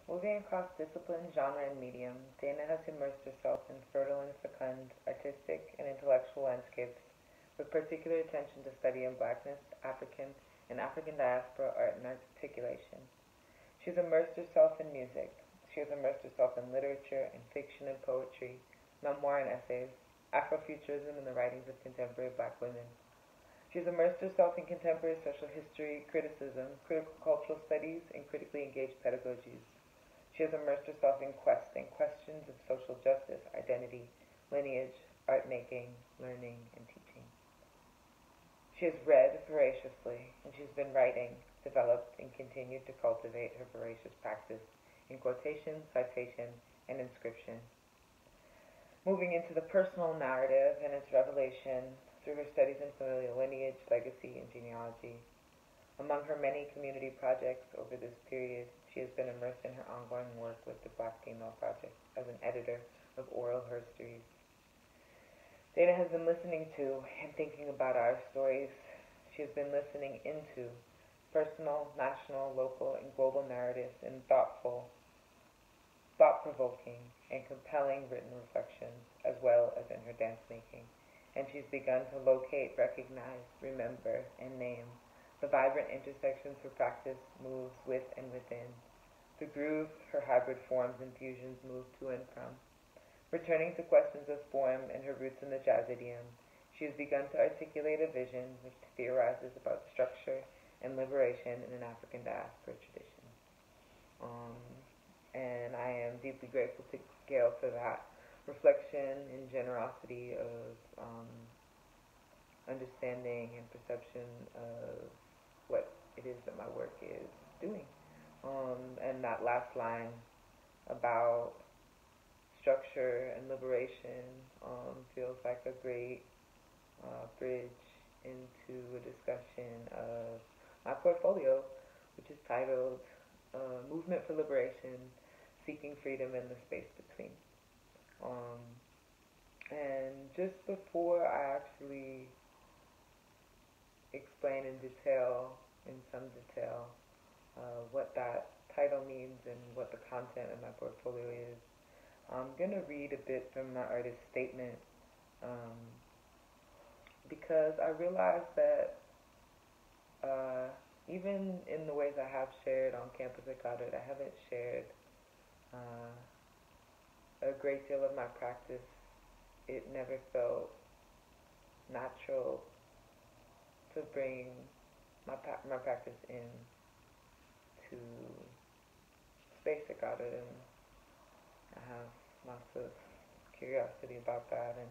Moving across discipline, genre, and medium, Dana has immersed herself in fertile and fecund artistic and intellectual landscapes, with particular attention to study in Blackness, African, and African diaspora art and articulation. She has immersed herself in music. She has immersed herself in literature and fiction and poetry, memoir and essays, Afrofuturism and the writings of contemporary black women. She has immersed herself in contemporary social history, criticism, critical cultural studies, and critically engaged pedagogies. She has immersed herself in questions of social justice, identity, lineage, art making, learning, and teaching. She has read voraciously, and she's been writing, developed, and continued to cultivate her voracious practice in quotation, citation, and inscription. Moving into the personal narrative and its revelation through her studies in familial lineage, legacy, and genealogy. Among her many community projects over this period, she has been immersed in her ongoing work with the Black Female Project as an editor of oral histories. Dana has been listening to and thinking about our stories. She has been listening into personal, national, local, and global narratives in thoughtful, thought-provoking, and compelling written reflections, as well as in her dance making. And she's begun to locate, recognize, remember, and name the vibrant intersections her practice moves with and within, the groove her hybrid forms and fusions move to and from. Returning to questions of form and her roots in the jazz idiom, she has begun to articulate a vision which theorizes about structure and liberation in an African diaspora tradition. Um, and I am deeply grateful to Gail for that reflection and generosity of understanding and perception of what it is that my work is doing. And that last line about structure and liberation feels like a great bridge into a discussion of my portfolio, which is titled Movement for Liberation, Seeking Freedom in the Space Between. Um, and just before I actually explain in some detail, what that title means and what the content of my portfolio is, I'm going to read a bit from my artist statement um, because I realized that even in the ways I have shared on campus at Goddard, I haven't shared a great deal of my practice. It never felt natural to bring my practice in to space at Goddard, and I have lots of curiosity about that. And